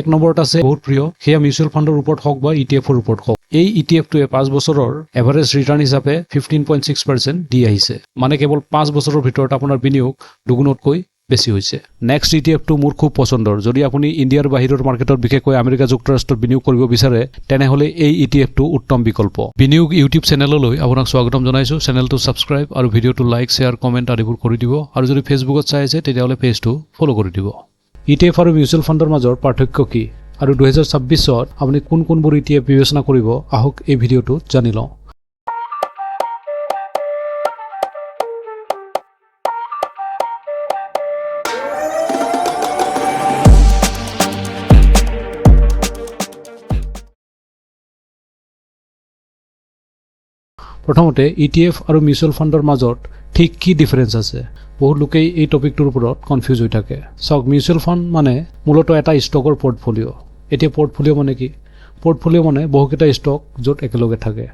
এক নম্বৰত আছে বহুত প্ৰিয় সেয়া মিউচুৱেল ফাণ্ডৰ ওপৰত হওক বা ইটিএফৰ ওপৰত হওক। এই ইটিএফটোৱে 5 বছৰৰ এভাৰেজ ৰিটাৰ্ণ হিচাপে 15.6% দি আহিছে, মানে কেৱল 5 বছৰৰ ভিতৰত আপোনাৰ বিনিয়োগ দুগুণতকৈ বেছি হৈছে। নেক্সট ইটিএফটো মোৰ খুব পচন্দৰ। যদি আপুনি ইণ্ডিয়াৰ বাহিৰৰ মাৰ্কেটত বিশেষকৈ আমেৰিকা যুক্তৰাষ্ট্ৰত বিনিয়োগ কৰিব বিচাৰে তেনেহ'লে এই ইটিএফটো উত্তম বিকল্প। বিনিয়োগ ইউটিউব চেনেললৈ আপোনাক স্বাগতম জনাইছোঁ। চেনেলটো ছাবস্ক্ৰাইব আৰু ভিডিঅ'টো লাইক শ্বেয়াৰ কমেণ্ট আদিবোৰ কৰি দিব, আৰু যদি ফেচবুকত চাই আছে তেতিয়াহ'লে পেজটো ফ'ল' কৰি দিব। ইটিএফ আৰু মিউচুৱেল ফাণ্ডৰ মাজৰ পাৰ্থক্য কি আৰু 2026ত আপুনি কোনবোৰ ইটিএফ বিবেচনা কৰিব, আহক এই ভিডিঅ'টোত জানি লওঁ। প্ৰথমতে ইটিএফ আৰু মিউচুৱেল ফাণ্ডৰ মাজত ঠিক কি ডিফাৰেঞ্চ আছে? বহুত লোকেই এই টপিকটোৰ ওপৰত কনফিউজ হৈ থাকে। চাওক, মিউচুৱেল ফাণ্ড মানে মূলতঃ এটা ষ্টকৰ পৰ্টফলিঅ'। এতিয়া পৰ্টফলিঅ' মানে কি? পৰ্টফলিঅ' মানে বহুকেইটা ষ্টক য'ত একেলগে থাকে।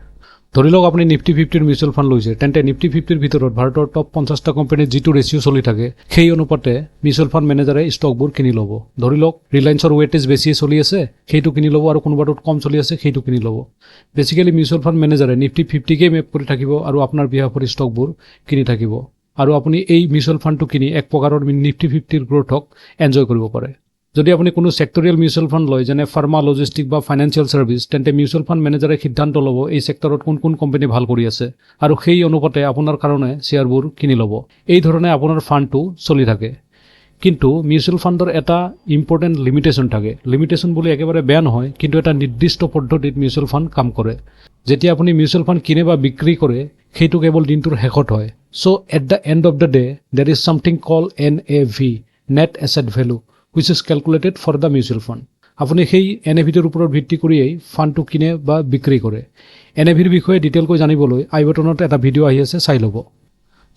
ধৰি লওক আপুনি নিফটি 50ৰ মিউচুৱেল ফাণ্ড লৈছে, তেন্তে নিফটি 50ৰ ভিতৰত ভাৰতৰ টপ 50টা কোম্পানীত যিটো ৰেচিঅ' চলি থাকে সেই অনুপাতে মিউচুৱেল ফাণ্ড মেনেজাৰে ষ্টকবোৰ কিনি ল'ব। ধৰি লওক ৰিলায়েন্সৰ ৱেটেজ বেছি চলি আছে, সেইটো কিনি ল'ব, আৰু কোনোবাটোত কম চলি আছে সেইটো কিনি ল'ব। বেচিকেলি মিউচুৱেল ফাণ্ড মেনেজাৰে নিফটি 50কে মেপ কৰি থাকিব আৰু আপোনাৰ বিহাফৰ ষ্টকবোৰ কিনি থাকিব, আৰু আপুনি এই মিউচুৱেল ফাণ্ডটো কিনি এক প্ৰকাৰৰ নিফটি 50ৰ গ্ৰ'থক এনজয় কৰিব পাৰে। যদি আপুনি কোনো ছেক্টৰিয়েল মিউচুৱেল ফাণ্ড লয়, যেনে ফাৰ্মা, লজিষ্টিক বা ফাইনেন্সিয়েল ছাৰ্ভিচ, তেন্তে মিউচুৱেল ফাণ্ড মেনেজাৰে সিদ্ধান্ত ল'ব এই ছেক্টৰত কোন কোম্পানী ভাল কৰি আছে, আৰু সেই অনুপাতে আপোনাৰ কাৰণে শ্বেয়াৰবোৰ কিনি ল'ব। এই ধৰণে আপোনাৰ ফাণ্ডটো চলি থাকে। কিন্তু মিউচুৱেল ফাণ্ডৰ এটা ইম্পৰ্টেণ্ট লিমিটেশ্যন থাকে। লিমিটেশ্যন বুলি একেবাৰে বেয়া নহয়, কিন্তু এটা নিৰ্দিষ্ট পদ্ধতিত মিউচুৱেল ফাণ্ড কাম কৰে। যেতিয়া আপুনি মিউচুৱেল ফাণ্ড কিনে বা বিক্ৰী কৰে সেইটো কেৱল দিনটোৰ শেষত হয়। So' at the end of the day there is something called NAV, net asset value, which is calculated for the mutual fund. আপুনি সেই NAV-টোৰ ওপৰত ভিত্তি কৰিয়েই ফাণ্ডটো কিনে বা বিক্ৰী কৰে। NAV-ৰ বিষয়ে ডিটেইলকৈ জানিবলৈ আই বাটনত এটা ভিডিঅ' আহি আছে, চাই ল'ব।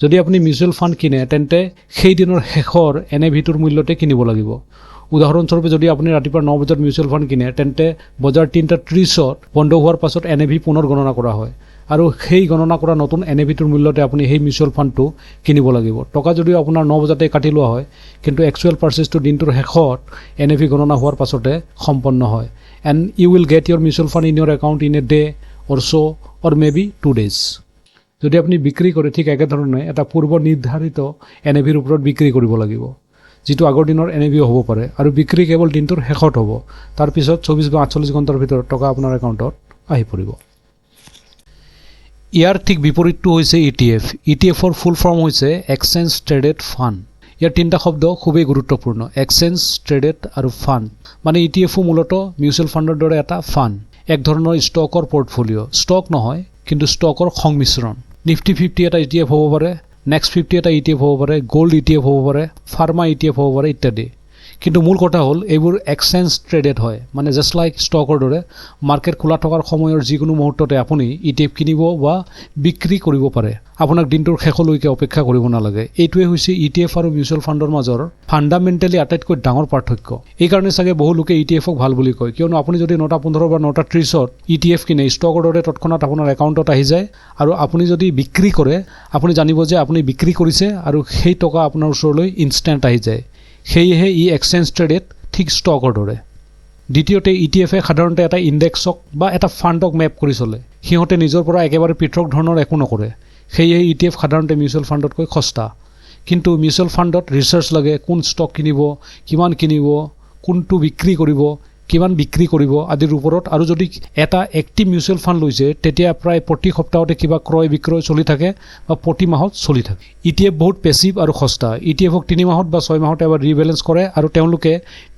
যদি আপুনি মিউচুৱেল ফাণ্ড কিনে তেন্তে সেই দিনৰ শেষৰ NAV-টোৰ মূল্যতে কিনিব লাগিব। উদাহৰণস্বৰূপে যদি আপুনি ৰাতিপুৱা 9 বজাত মিউচুৱেল ফাণ্ড কিনে তেন্তে বজাৰ 3:30ত বন্ধ হোৱাৰ পাছত NAV পুনৰ গণনা কৰা হয়, আৰু সেই গণনা কৰা নতুন NAV-টোৰ মূল্যতে আপুনি সেই মিউচুৱেল ফাণ্ডটো কিনিব লাগিব। টকা যদিও আপোনাৰ 9 বজাতে কাটি লোৱা হয়, কিন্তু একচুৱেল পাৰ্চেছটো দিনটোৰ শেষত NAV গণনা হোৱাৰ পাছতে সম্পন্ন হয়। And you will get your mutual fund in your account in a day or so' or may be 2 days। যদি আপুনি বিক্ৰী কৰে ঠিক একেধৰণে এটা পূৰ্ব নিৰ্ধাৰিত NAV-ৰ ওপৰত বিক্ৰী কৰিব লাগিব, যিটো আগৰ দিনৰ NAV হ'ব পাৰে, আৰু বিক্ৰী কেৱল দিনটোৰ শেষত হ'ব। তাৰপিছত 24 বা 48 ঘণ্টাৰ ভিতৰত টকা আপোনাৰ একাউণ্টত আহি পৰিব। ইয়াৰ ঠিক বিপৰীতটো হৈছে ETF। ETFৰ ফুল ফৰ্ম হৈছে এক্সচেঞ্জ ট্ৰেডেড ফাণ্ড। ইয়াৰ 3টা শব্দ খুবেই গুৰুত্বপূৰ্ণ: এক্সচেঞ্জ ট্ৰেডেড আৰু ফাণ্ড। মানে ETF মূলতঃ মিউচুৱেল ফাণ্ডৰ দৰে এটা ফাণ্ড, এক ধৰণৰ ষ্টকৰ পৰ্টফলিঅ'। ষ্টক নহয়, কিন্তু ষ্টকৰ সংমিশ্ৰণ। নিফটি 50 এটা ETF হ'ব পাৰে, নেক্সট 50 এটা ETF হ'ব পাৰে, গ'ল্ড ETF হ'ব পাৰে, ফাৰ্মা ETF হ'ব পাৰে ইত্যাদি। কিন্তু মূল কথা হ'ল এইবোৰ এক্সচেঞ্জ ট্ৰেডেড হয়, মানে জাষ্ট লাইক ষ্টকৰ দৰে মাৰ্কেট খোলা থকাৰ সময়ৰ যিকোনো মুহূৰ্ততে আপুনি ETF কিনিব বা বিক্ৰী কৰিব পাৰে। আপোনাক দিনটোৰ শেষলৈকে অপেক্ষা কৰিব নালাগে। এইটোৱে হৈছে ETF আৰু মিউচুৱেল ফাণ্ডৰ মাজৰ ফাণ্ডামেণ্টেলি আটাইতকৈ ডাঙৰ পাৰ্থক্য। এইকাৰণে চাগে বহু লোকে ETF-ক ভাল বুলি কয়, কিয়নো আপুনি যদি 9:15 বা 9:30ত ETF কিনে ষ্টকৰ দৰে তৎক্ষণাত আপোনাৰ একাউণ্টত আহি যায়, আৰু আপুনি যদি বিক্ৰী কৰে আপুনি জানিব যে আপুনি বিক্ৰী কৰিছে, আৰু সেই টকা আপোনাৰ ওচৰলৈ ইনষ্টেণ্ট আহি যায়। সেয়েহে ই এক্সচেঞ্জ ট্ৰেডেড, ঠিক ষ্টকৰ দৰে। দ্বিতীয়তে ETF-এ সাধাৰণতে এটা ইণ্ডেক্সক বা এটা ফাণ্ডক মেপ কৰি চলে। সিহঁতে নিজৰ পৰা একেবাৰে পৃথক ধৰণৰ একো নকৰে। সেয়েহে ETF সাধাৰণতে মিউচুৱেল ফাণ্ডতকৈ সস্তা। কিন্তু মিউচুৱেল ফাণ্ডত ৰিচাৰ্চ লাগে, কোন ষ্টক কিনিব, কিমান কিনিব, কোনটো বিক্ৰী কৰিব, কিমান বিক্ৰী কৰিব আদিৰ ওপৰত। আৰু যদি এটা এক্টিভ মিউচুৱেল ফাণ্ড লৈছে তেতিয়া প্ৰায় প্ৰতি সপ্তাহতে কিবা ক্ৰয় বিক্ৰয় চলি থাকে বা প্ৰতি মাহত চলি থাকে। ETF বহুত পেচিভ আৰু সস্তা। ETF-ক 3 মাহত বা 6 মাহত এবাৰ ৰিবেলেঞ্চ কৰে, আৰু তেওঁলোকে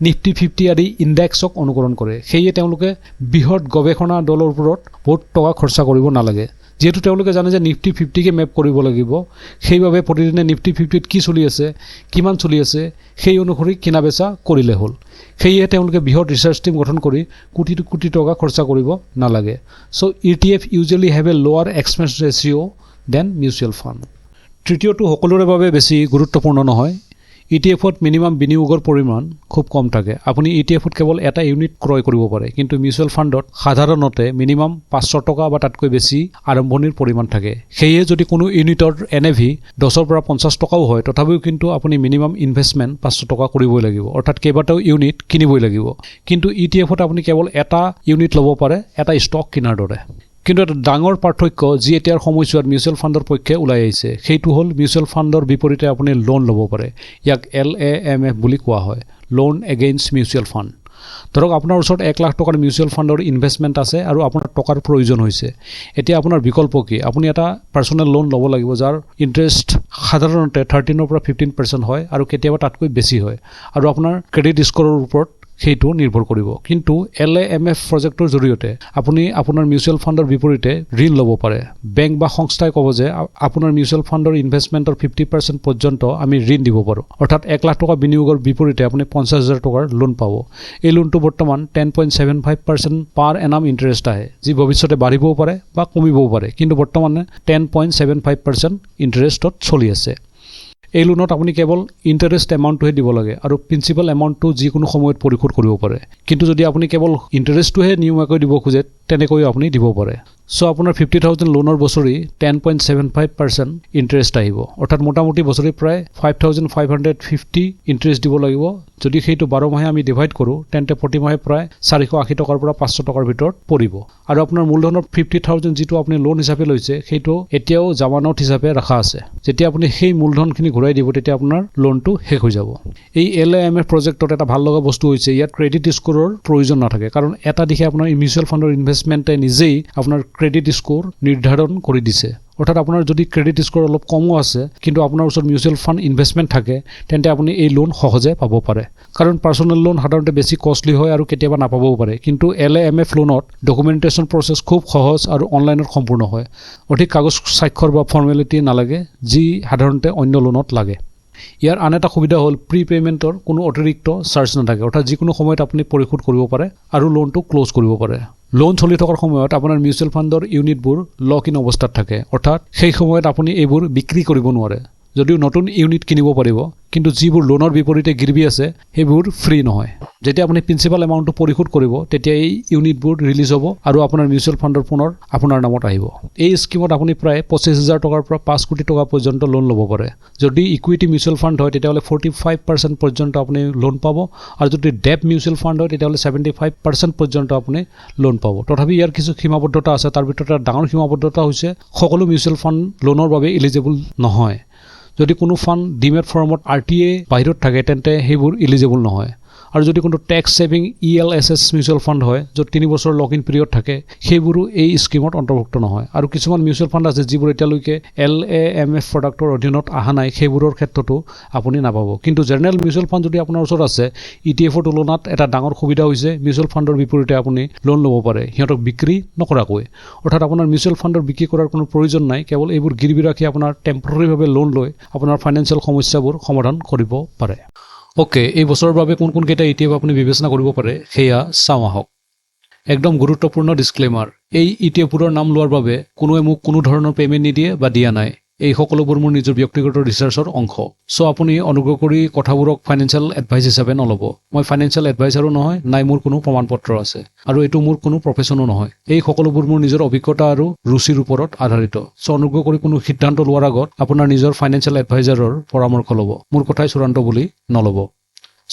নিফটি 50 আদি ইণ্ডেক্সক অনুকৰণ কৰে। সেয়ে তেওঁলোকে বৃহৎ গৱেষণা দলৰ ওপৰত বহুত টকা খৰচা কৰিব নালাগে। যিহেতু তেওঁলোকে জানে যে নিফটি 50কে মেপ কৰিব লাগিব, সেইবাবে প্ৰতিদিনে নিফটি 50ত কি চলি আছে, কিমান চলি আছে, সেই অনুসৰি কিনা বেচা কৰিলে হ'ল। সেয়েহে তেওঁলোকে বৃহৎ ৰিচাৰ্চ টিম গঠন কৰি কোটি টকা খৰচা কৰিব নালাগে। So' ETF usually have a lower expense ratio' than mutual fund. তৃতীয়টো সকলোৰে বাবে বেছি গুৰুত্বপূৰ্ণ নহয়, ইটিএফত মিনিমাম বিনিয়োগৰ পৰিমাণ খুব কম থাকে। আপুনি ইটিএফত কেৱল এটা ইউনিট ক্ৰয় কৰিব পাৰে, কিন্তু মিউচুৱেল ফাণ্ডত সাধাৰণতে মিনিমাম 500 টকা বা তাতকৈ বেছি আৰম্ভণিৰ পৰিমাণ থাকে। সেয়ে যদি কোনো ইউনিটৰ NAV 10ৰ পৰা 50 টকাও হয়, তথাপিও কিন্তু আপুনি মিনিমাম ইনভেষ্টমেণ্ট 500 টকা কৰিবই লাগিব, অৰ্থাৎ কেইবাটাও ইউনিট কিনিবই লাগিব। কিন্তু ইটিএফত আপুনি কেৱল এটা ইউনিট ল'ব পাৰে, এটা ষ্টক কিনাৰ দৰে। কিন্তু এটা ডাঙৰ পাৰ্থক্য যি এতিয়াৰ সময়ছোৱাত মিউচুৱেল ফাণ্ডৰ পক্ষে ওলাই আহিছে, সেইটো হ'ল মিউচুৱেল ফাণ্ডৰ বিপৰীতে আপুনি লোন ল'ব পাৰে। ইয়াক LAMF বুলি কোৱা হয়, লোন এগেইনষ্ট মিউচুৱেল ফাণ্ড। ধৰক আপোনাৰ ওচৰত 1 লাখ টকাৰ মিউচুৱেল ফাণ্ডৰ ইনভেষ্টমেণ্ট আছে আৰু আপোনাৰ টকাৰ প্ৰয়োজন হৈছে। এতিয়া আপোনাৰ বিকল্প কি? আপুনি এটা পাৰ্চনেল লোন ল'ব লাগিব, যাৰ ইণ্টাৰেষ্ট সাধাৰণতে 13% পৰা 15% হয় আৰু কেতিয়াবা তাতকৈ বেছি হয়, আৰু আপোনাৰ ক্ৰেডিট স্ক'ৰৰ ওপৰত সেইটো নিৰ্ভৰ কৰিব। কিন্তু LAMF প্ৰজেক্টৰ জৰিয়তে আপুনি আপোনাৰ মিউচুৱেল ফাণ্ডৰ বিপৰীতে ঋণ ল'ব পাৰে। বেংক বা সংস্থাই ক'ব যে আপোনাৰ মিউচুৱেল ফাণ্ডৰ ইনভেষ্টমেণ্টৰ 50% পৰ্যন্ত আমি ঋণ দিব পাৰোঁ, অৰ্থাৎ 1 লাখ টকা বিনিয়োগৰ বিপৰীতে আপুনি 50,000 টকাৰ লোন পাব। এই লোনটো বৰ্তমান 10.75% পাৰ এনাম ইণ্টাৰেষ্ট আহে, যি ভৱিষ্যতে বাঢ়িবও পাৰে বা কমিবও পাৰে, কিন্তু বৰ্তমানে 10.75% ইণ্টাৰেষ্টত চলি আছে। এই লোনত আপুনি কেৱল ইণ্টাৰেষ্ট এমাউণ্টটোহে দিব লাগে আৰু প্ৰিন্সিপাল এমাউণ্টটো যিকোনো সময়ত পৰিশোধ কৰিব পাৰে। কিন্তু যদি আপুনি কেৱল ইণ্টাৰেষ্টটোহে নিয়মীয়াকৈ দিব খোজে, তেনেকৈও আপুনি দিব পাৰে। চ' আপোনাৰ 50,000 লোনৰ বছৰি 10.75% ইণ্টাৰেষ্ট আহিব, অৰ্থাৎ মোটামুটি বছৰি প্ৰায় 5,550 ইণ্টাৰেষ্ট দিব লাগিব। যদি সেইটো 12 মাহে আমি ডিভাইড কৰোঁ, তেন্তে প্ৰতি মাহে প্ৰায় 480 টকাৰ পৰা 500 টকাৰ ভিতৰত পৰিব। আৰু আপোনাৰ মূলধনৰ 50,000 যিটো আপুনি লোন হিচাপে লৈছে, সেইটো এতিয়াও জামানত হিচাপে ৰখা আছে। যেতিয়া আপুনি সেই মূলধনখিনি ঘূৰাই দিব, তেতিয়া আপোনাৰ লোনটো শেষ হৈ যাব। এই LAMF প্ৰজেক্টত এটা ভাল লগা বস্তু হৈছে ইয়াত ক্ৰেডিট স্ক'ৰৰ প্ৰয়োজন নাথাকে, কাৰণ এটা দিশে আপোনাৰ মিউচুৱেল ফাণ্ডৰ ইনভেষ্টমেণ্টে নিজেই আপোনাৰ ক্ৰেডিট স্ক'ৰ নিৰ্ধাৰণ কৰি দিছে। অৰ্থাৎ আপোনাৰ যদি ক্ৰেডিট স্ক'ৰ অলপ কমো আছে, কিন্তু আপোনাৰ ওচৰত মিউচুৱেল ফাণ্ড ইনভেষ্টমেণ্ট থাকে, তেন্তে আপুনি এই লোন সহজে পাব পাৰে। কাৰণ পাৰ্চনেল লোন সাধাৰণতে বেছি কষ্টলি হয় আৰু কেতিয়াবা নাপাবও পাৰে, কিন্তু LAMF লোনত ডকুমেণ্টেশ্যন প্ৰচেছ খুব সহজ আৰু অনলাইনত সম্পূৰ্ণ হয়। অধিক কাগজ স্বাক্ষৰ বা ফৰ্মেলিটি নালাগে, যি সাধাৰণতে অন্য লোনত লাগে। ইয়াৰ আন এটা সুবিধা হ'ল প্ৰি পে'মেণ্টৰ কোনো অতিৰিক্ত চাৰ্জ নাথাকে, অৰ্থাৎ যিকোনো সময়ত আপুনি পৰিশোধ কৰিব পাৰে আৰু লোনটো ক্ল'জ কৰিব পাৰে। লোন চলি থকাৰ সময়ত আপোনাৰ মিউচুৱেল ফাণ্ডৰ ইউনিটবোৰ লক ইন অৱস্থাত থাকে, অৰ্থাৎ সেই সময়ত আপুনি এইবোৰ বিক্ৰী কৰিব নোৱাৰে। যদিও নতুন ইউনিট কিনিব পাৰিব, কিন্তু যিবোৰ লোনৰ বিপৰীতে গিৰবী আছে সেইবোৰ ফ্ৰী নহয়। যেতিয়া আপুনি প্ৰিন্সিপাল এমাউণ্টটো পৰিশোধ কৰিব, তেতিয়া এই ইউনিটবোৰ ৰিলিজ হ'ব আৰু আপোনাৰ মিউচুৱেল ফাণ্ডৰ পুনৰ আপোনাৰ নামত আহিব। এই স্কিমত আপুনি প্ৰায় 25,000 টকাৰ পৰা 5 কোটি টকা পৰ্যন্ত লোন ল'ব পাৰে। যদি ইকুইটি মিউচুৱেল ফাণ্ড হয়, তেতিয়াহ'লে 45% পৰ্যন্ত আপুনি লোন পাব, আৰু যদি ডেপ মিউচুৱেল ফাণ্ড হয়, তেতিয়াহ'লে 75% পৰ্যন্ত আপুনি লোন পাব। তথাপি ইয়াৰ কিছু সীমাবদ্ধতা আছে। তাৰ ভিতৰত এটা ডাঙৰ সীমাবদ্ধতা হৈছে সকলো মিউচুৱেল ফাণ্ড লোনৰ বাবে এলিজিবল নহয়। যদি কোনো ফাণ্ড ডিমেট ফৰ্মত RTA বাহিৰত থাকে, তেন্তে সেইবোৰ এলিজিবল নহয়। আৰু যদি কোনো tax saving ELSS mutual fund হয়, য'ত 3 বছৰ লক ইন পিৰিয়ড থাকে, সেইবোৰো এই স্কিমত অন্তৰ্ভুক্ত নহয়। আৰু কিছুমান মিউচুৱেল ফাণ্ড আছে যিবোৰ এতিয়ালৈকে LAMF প্ৰডাক্টৰ অধীনত অহা নাই, সেইবোৰৰ ক্ষেত্ৰতো আপুনি নাপাব। কিন্তু জেনেৰেল মিউচুৱেল ফাণ্ড যদি আপোনাৰ ওচৰত আছে, ETFৰ তুলনাত এটা ডাঙৰ সুবিধা হৈছে মিউচুৱেল ফাণ্ডৰ বিপৰীতে আপুনি লোন ল'ব পাৰে, সিহঁতক বিক্ৰী নকৰাকৈ। অৰ্থাৎ আপোনাৰ মিউচুৱেল ফাণ্ডৰ বিক্ৰী কৰাৰ কোনো প্ৰয়োজন নাই, কেৱল এইবোৰ গিৰবী ৰাখি আপোনাৰ টেম্পৰেৰীভাৱে লোন লৈ আপোনাৰ ফাইনেন্সিয়েল সমস্যাবোৰ সমাধান কৰিব পাৰে। অ'কে, এই বছৰৰ বাবে কোন কোনকেইটা ETF আপুনি বিবেচনা কৰিব পাৰে সেয়া চাওঁ আহক। একদম গুৰুত্বপূৰ্ণ ডিছক্লেমাৰ, এই ETFবোৰৰ নাম লোৱাৰ বাবে কোনোৱে মোক কোনো ধৰণৰ পে'মেণ্ট নিদিয়ে বা দিয়া নাই। এই সকলোবোৰ মোৰ নিজৰ ব্যক্তিগত ৰিচাৰ্চৰ অংশ। চ' আপুনি অনুগ্ৰহ কৰি কথাবোৰক ফাইনেন্সিয়েল এডভাইচ হিচাপে নল'ব। মই ফাইনেন্সিয়েল এডভাইচাৰো নহয়, নাই মোৰ কোনো প্ৰমাণপত্ৰ আছে, আৰু এইটো মোৰ কোনো প্ৰফেশ্যনো নহয়। এই সকলোবোৰ মোৰ নিজৰ অভিজ্ঞতা আৰু ৰুচিৰ ওপৰত আধাৰিত। চ' অনুগ্ৰহ কৰি কোনো সিদ্ধান্ত লোৱাৰ আগত আপোনাৰ নিজৰ ফাইনেন্সিয়েল এডভাইজাৰৰ পৰামৰ্শ ল'ব। মোৰ কথাই চূড়ান্ত বুলি নল'ব।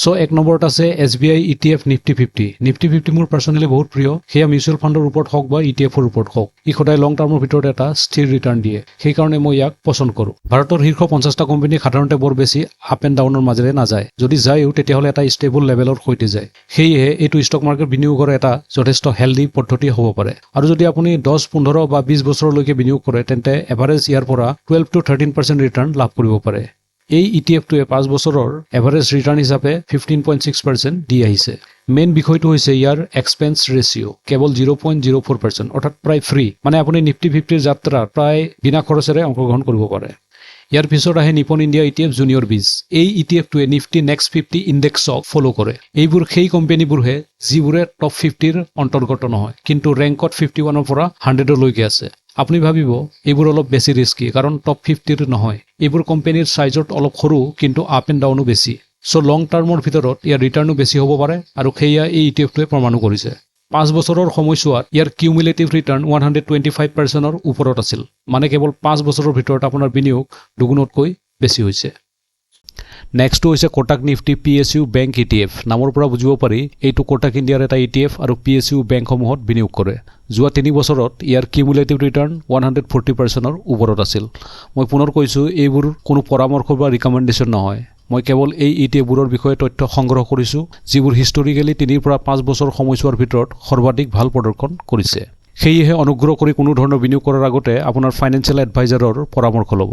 চ' 1 নম্বৰত আছে SBI ETF Nifty 50। Nifty 50 মোৰ পাৰ্চনেলি বহুত প্ৰিয়, সেয়া মিউচুৱেল ফাণ্ডৰ ওপৰত হওক বা ETFৰ ওপৰত হওক। ই সদায় লং টাৰ্মৰ ভিতৰত এটা স্থিৰ ৰিটাৰ্ণ দিয়ে, সেইকাৰণে মই ইয়াক পচন্দ কৰোঁ। ভাৰতৰ শীৰ্ষ 50টা কোম্পানী সাধাৰণতে বৰ বেছি আপ এণ্ড ডাউনৰ মাজেৰে নাযায়। যদি যায়ও, তেতিয়াহ'লে এটা ষ্টেবল লেভেলৰ সৈতে যায়। সেয়েহে এইটো ষ্টক মাৰ্কেট বিনিয়োগৰ এটা যথেষ্ট হেল্ডি পদ্ধতি হ'ব পাৰে। আৰু যদি আপুনি 10, 15 বা 20 বছৰলৈকে বিনিয়োগ কৰে, তেন্তে এভাৰেজ ইয়াৰ পৰা 12 to 13% ৰিটাৰ্ণ লাভ কৰিব পাৰে। এই ETFটোৱে 5 বছৰৰ এভাৰেজ ৰিটাৰ্ণ হিচাপে 15.6% দি আহিছে। মেইন বিষয়টো হৈছে ইয়াৰ এক্সপেন্স ৰেচিঅ', কেৱল 0.04%, অৰ্থাৎ প্ৰায় ফ্ৰী। মানে আপুনি Nifty 50ৰ যাত্ৰাত প্ৰায় বিনা খৰচেৰে অংশগ্ৰহণ কৰিব পাৰে। ইয়াৰ পিছত আহে নিপন ইণ্ডিয়া ETF জুনিয়ৰ 20 এই ETFটোৱে নিফটি নেক্সট 50 ইণ্ডেক্সক ফ'ল' কৰে এইবোৰ সেই কোম্পানীবোৰহে যিবোৰে টপ 50ৰ অন্তৰ্গত নহয় কিন্তু ৰেংকত 51ৰ পৰা 100লৈকে আছে আপুনি ভাবিব এইবোৰ অলপ বেছি ৰিস্কি কাৰণ টপ 50ৰ নহয় এইবোৰ কোম্পানীৰ সাইজত অলপ সৰু কিন্তু আপ এণ্ড ডাউনো বেছি সো লং টাৰ্মৰ ভিতৰত ইয়াৰ ৰিটাৰ্ণো বেছি হ'ব পাৰে আৰু সেয়া এই ETFটোৱে প্ৰমাণো কৰিছে 5 বছৰৰ সময়ছোৱাত ইয়াৰ কিউমুলেটিভ ৰিটাৰ্ণ 125%ৰ ওপৰত আছিল মানে কেৱল 5 বছৰৰ ভিতৰত আপোনাৰ বিনিয়োগ দুগুণতকৈ বেছি হৈছে নেক্সট হৈছে Kotak Nifty PSU bank ETF নামৰ পৰা বুজিব পাৰি এইটো কোটাক ইণ্ডিয়াৰ এটা ETF আৰু PSU বেংকসমূহত বিনিয়োগ কৰে যোৱা 3 বছৰত ইয়াৰ কিউমুলেটিভ ৰিটাৰ্ণ 140%ৰ ওপৰত আছিল মই পুনৰ কৈছো এইবোৰ কোনো পৰামৰ্শ বা ৰিকমেণ্ডেশ্যন নহয় মই কেৱল এই ETFবোৰৰ বিষয়ে তথ্য সংগ্ৰহ কৰিছো যিবোৰ হিষ্টৰিকেলি 3 পৰা 5 বছৰ সময়ছোৱাৰ ভিতৰত সৰ্বাধিক ভাল প্ৰদৰ্শন কৰিছে সেয়েহে অনুগ্ৰহ কৰি কোনো ধৰণৰ বিনিয়োগ কৰাৰ আগতে আপোনাৰ ফাইনেন্সিয়েল এডভাইজাৰৰ পৰামৰ্শ ল'ব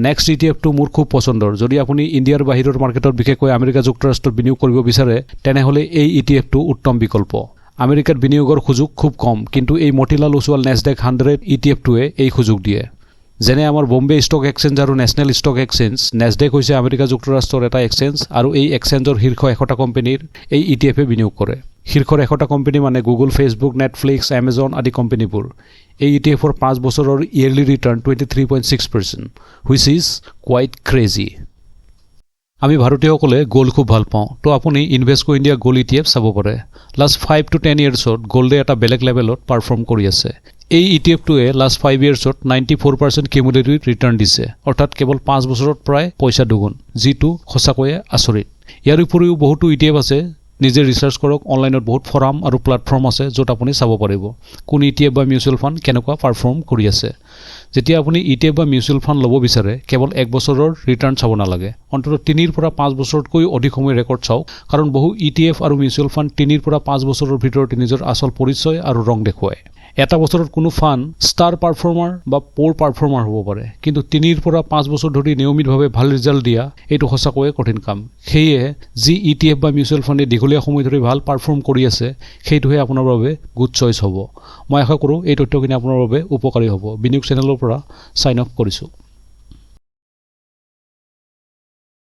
নেক্সট ETFটো মোৰ খুব পছন্দৰ যদি আপুনি ইণ্ডিয়াৰ বাহিৰৰ মাৰ্কেটত বিশেষকৈ আমেৰিকা যুক্তৰাষ্ট্ৰত বিনিয়োগ কৰিব বিচাৰে তেনেহলে এই ETFটো উত্তম বিকল্প আমেৰিকাত বিনিয়োগৰ সুযোগ খুব কম কিন্তু এই মতিলাল ওছৱাল নেছডেক 100 ETFটোৱে এই সুযোগ দিয়ে যেনে আমাৰ বম্বে ষ্টক এক্সচেঞ্জ আৰু নেশ্যনেল ষ্টক এক্সচেঞ্জ নেছডেক হৈছে আমেৰিকা যুক্তৰাষ্ট্ৰৰ এটা এক্সচেঞ্জ আৰু এই এক্সচেঞ্জৰ শীৰ্ষ 100টা কোম্পানীৰ এই ETFে বিনিয়োগ কৰে শীৰ্ষ 100টা কোম্পানী মানে গুগল ফেচবুক নেটফ্লিক্স এমাজন আদি কোম্পানীবোৰ এই ETFৰ 5 বছৰৰ yearly return 23.6% which is quiet crazy আমি ভাৰতীয়সকলে গোল্ড খুব ভাল পাওঁ তো আপুনি ইনভেস্কো ইণ্ডিয়া গোল্ড ETF চাব পাৰে লাষ্ট 5 to 10 ইয়াৰ্ছত গোল্ডে এটা বেলেগ লেভেলত পাৰফৰ্ম কৰি আছে এই ETFটোৱে লাষ্ট 5 ইয়াৰ্ছত 94% কিউমুলেটিভ ৰিটাৰ্ণ দিছে অৰ্থাৎ কেৱল 5 বছৰত প্ৰায় পইচা দুগুণ যিটো সঁচাকৈয়ে আচৰিত ইয়াৰ উপৰিও বহুতো ETF আছে নিজে ৰিচাৰ্চ কৰক অনলাইনত বহুত ফৰাম আৰু প্লেটফৰ্ম আছে য'ত আপুনি চাব পাৰিব কোন ETF বা মিউচুৱেল ফাণ্ড কেনেকুৱা পাৰফৰ্ম কৰি আছে যেতিয়া আপুনি ETF বা মিউচুৱেল ফাণ্ড ল'ব বিচাৰে কেৱল 1 বছৰৰ ৰিটাৰ্ণ চাব নালাগে অন্ততঃ 3 পৰা 5 বছৰতকৈ অধিক সময় ৰেকৰ্ড চাওক কাৰণ বহু ETF আৰু মিউচুৱেল ফাণ্ড 3 পৰা 5 বছৰৰ ভিতৰত নিজৰ আচল পৰিচয় আৰু ৰং দেখুৱায় এটা বছৰত কোনো ফাণ্ড ষ্টাৰ পাৰফৰ্মাৰ বা প'ৰ পাৰফৰ্মাৰ হ'ব পাৰে কিন্তু 3 পৰা 5 বছৰ ধৰি নিয়মিতভাৱে ভাল ৰিজাল্ট দিয়া এইটো সঁচাকৈয়ে কঠিন কাম সেয়ে যি ETF বা মিউচুৱেল ফাণ্ডে দীঘলীয়া সময় ধৰি ভাল পাৰফৰ্ম কৰি আছে সেইটোহে আপোনাৰ বাবে গুড চইচ হ'ব মই আশা কৰোঁ এই তথ্যখিনি আপোনাৰ বাবে উপকাৰী হ'ব বিনিয়োগ চেনেলৰ পৰা সাইন অফ কৰিছোঁ